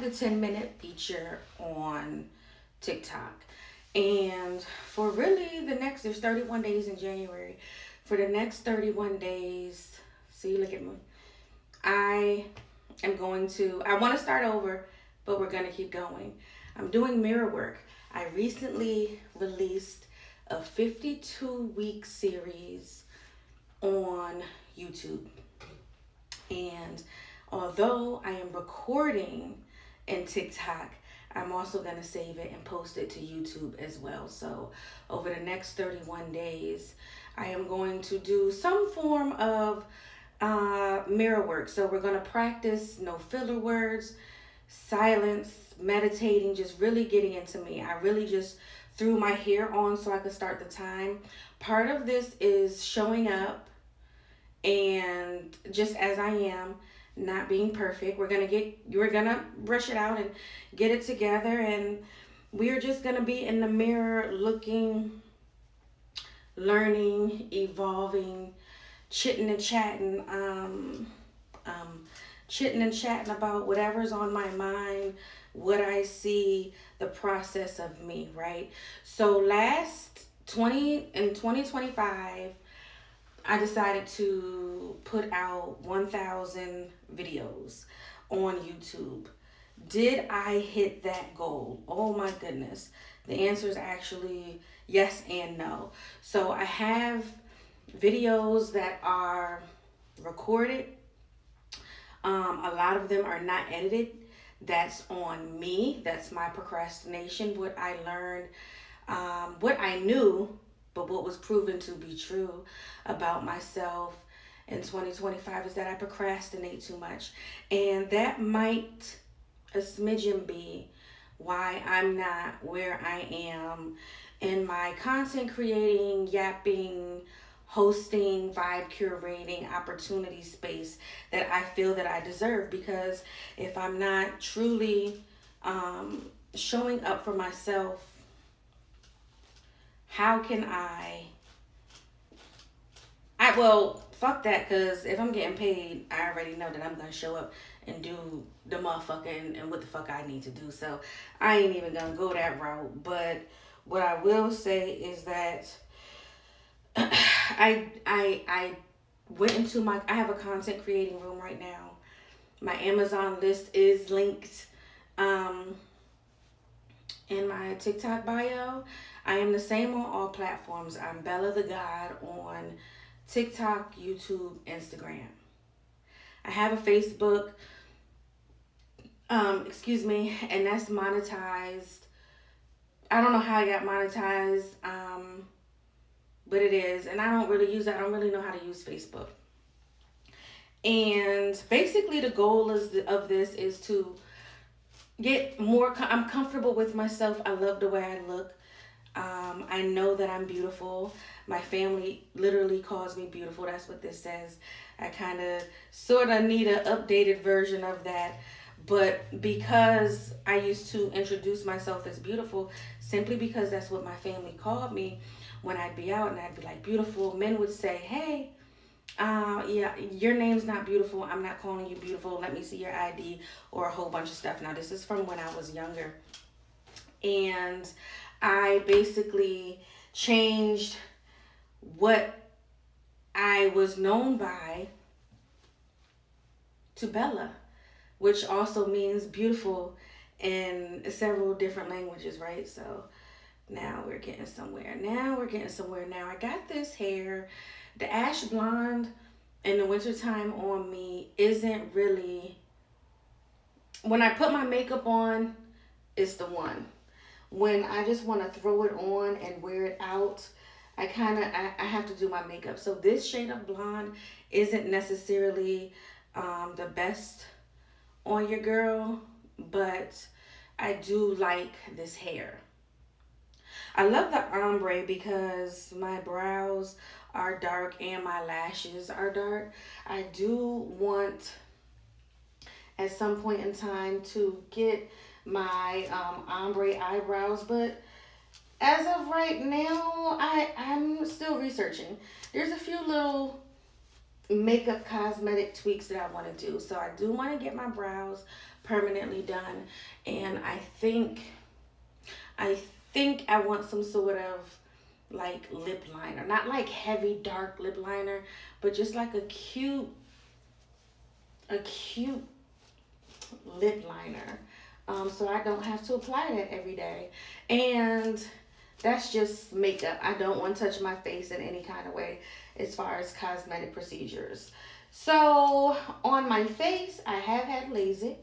have the 10-minute feature on TikTok. And for really there's 31 days in January. For the next 31 days, see, look at me. I want to start over, but we're going to keep going. I'm doing mirror work. I recently released a 52-week series on YouTube. And although I am recording in TikTok, I'm also going to save it and post it to YouTube as well. So over the next 31 days, I am going to do some form of mirror work. So we're going to practice no filler words, silence, meditating, just really getting into me. I really just threw my hair on so I could start the time. Part of this is showing up and just as I am, not being perfect. We're gonna brush it out and get it together, and we're just gonna be in the mirror looking, learning, evolving, chitting and chatting about whatever's on my mind, what I see, the process of me, right? So in 2025, I decided to put out 1,000 videos on YouTube. Did I hit that goal? Oh my goodness. The answer is actually yes and no. So I have videos that are recorded. A lot of them are not edited. That's on me. That's my procrastination. What I learned, what I knew, but what was proven to be true about myself in 2025 is that I procrastinate too much. And that might a smidgen be why I'm not where I am in my content creating, yapping, hosting, vibe curating opportunity space that I feel that I deserve. Because if I'm not truly showing up for myself, how can well, fuck that, because if I'm getting paid, I already know that I'm going to show up and do the motherfucking and what the fuck I need to do. So I ain't even going to go that route. But what I will say is that I went into I have a content creating room right now. My Amazon list is linked in my TikTok bio. I am the same on all platforms. I'm Bella the God on TikTok, YouTube, Instagram. I have a Facebook, and that's monetized. I don't know how I got monetized, but it is, and I don't really use it. I don't really know how to use Facebook. And basically the goal of this is to get more, I'm comfortable with myself. I love the way I look. I know that I'm beautiful. My family literally calls me beautiful. That's what this says. I kind of sort of need an updated version of that. But because I used to introduce myself as beautiful, simply because that's what my family called me when I'd be out and I'd be like, beautiful, men would say, hey, yeah, your name's not beautiful. I'm not calling you beautiful. Let me see your ID, or a whole bunch of stuff. Now, this is from when I was younger. And I basically changed what I was known by to Bella, which also means beautiful in several different languages, right? So now we're getting somewhere. Now I got this hair. The ash blonde in the wintertime on me isn't really, when I put my makeup on, it's the one. When I just want to throw it on and wear it out, I have to do my makeup. So this shade of blonde isn't necessarily the best on your girl, but I do like this hair. I love the ombre because my brows are dark and my lashes are dark. I do want at some point in time to get my ombre eyebrows, but as of right now, I'm still researching. There's a few little makeup cosmetic tweaks that I want to do. So I do want to get my brows permanently done, and I think I want some sort of like lip liner, not like heavy dark lip liner, but just like a cute lip liner. So I don't have to apply that every day. And that's just makeup. I don't want to touch my face in any kind of way as far as cosmetic procedures. So on my face, I have had LASIK.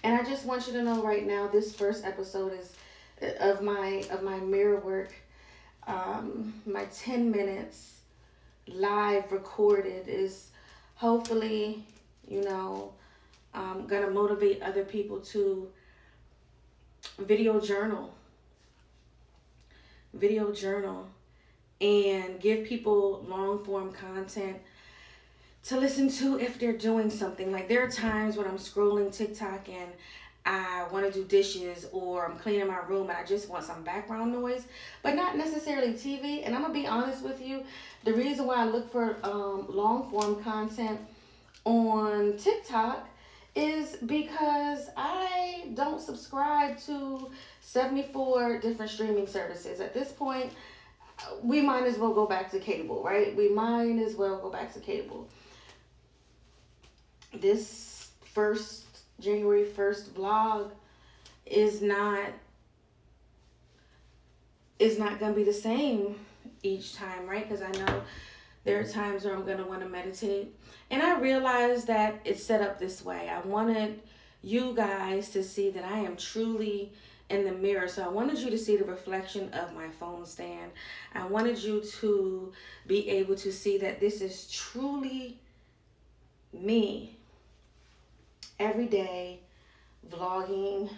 And I just want you to know right now, this first episode is of my mirror work. My 10 minutes live recorded is hopefully, gonna motivate other people to video journal, and give people long form content to listen to if they're doing something. Like, there are times when I'm scrolling TikTok and I want to do dishes, or I'm cleaning my room and I just want some background noise, but not necessarily TV. And I'm gonna be honest with you, the reason why I look for long form content on TikTok is because I don't subscribe to 74 different streaming services. At this point, we might as well go back to cable, right? We might as well go back to cable. This January 1st vlog is not gonna be the same each time, right? Because I know there are times where I'm gonna want to meditate, and I realized that it's set up this way. I wanted you guys to see that I am truly in the mirror. So I wanted you to see the reflection of my phone stand. I wanted you to be able to see that this is truly me. Every day, vlogging,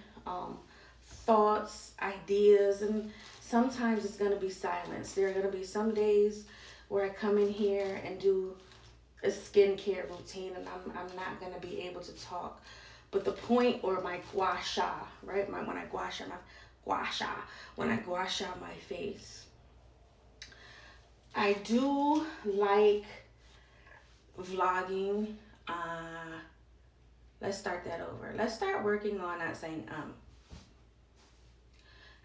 thoughts, ideas, and sometimes it's going to be silence. There are going to be some days where I come in here and do a skincare routine, and I'm not going to be able to talk. But the point, or my gua sha, right? When I gua sha my face. I do like vlogging. Let's start that over. Let's start working on not saying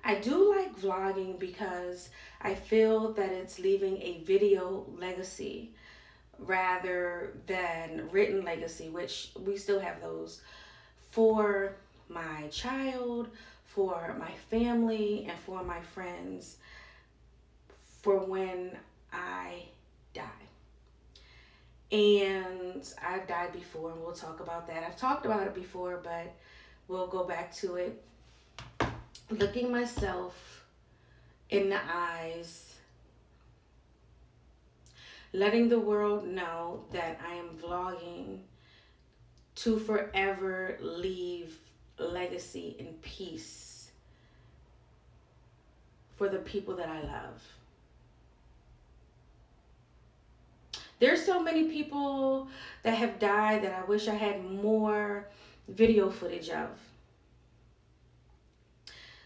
I do like vlogging because I feel that it's leaving a video legacy rather than written legacy, which we still have those, for my child, for my family, and for my friends, for when I die. And I've died before, and we'll talk about that. I've talked about it before, but we'll go back to it. Looking myself in the eyes, letting the world know that I am vlogging to forever leave legacy and peace for the people that I love. There's so many people that have died that I wish I had more video footage of,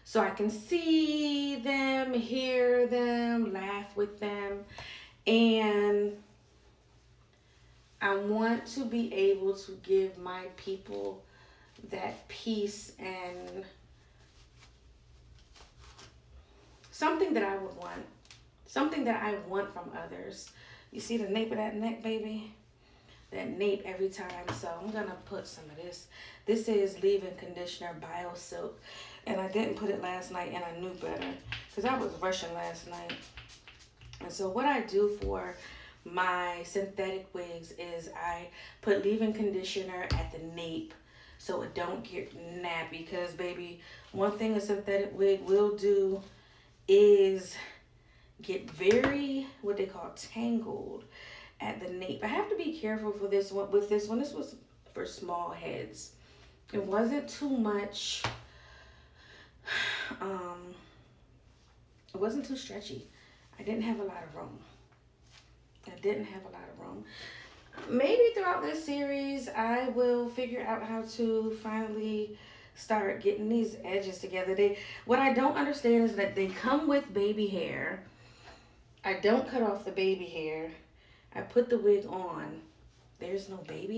so I can see them, hear them, laugh with them. And I want to be able to give my people that peace and something that I would want, something that I want from others. You see the nape of that neck, baby? That nape every time. So I'm going to put some of this. This is leave-in conditioner Bio Silk. And I didn't put it last night, and I knew better because I was rushing last night. And so what I do for my synthetic wigs is I put leave-in conditioner at the nape so it don't get nappy. Because, baby, one thing a synthetic wig will do is get very, what they call, tangled at the nape. I have to be careful for this one. With this one, this was for small heads. It wasn't too much. It wasn't too stretchy. I didn't have a lot of room. Maybe throughout this series, I will figure out how to finally start getting these edges together. What I don't understand is that they come with baby hair. I don't cut off the baby hair. I put the wig on. There's no baby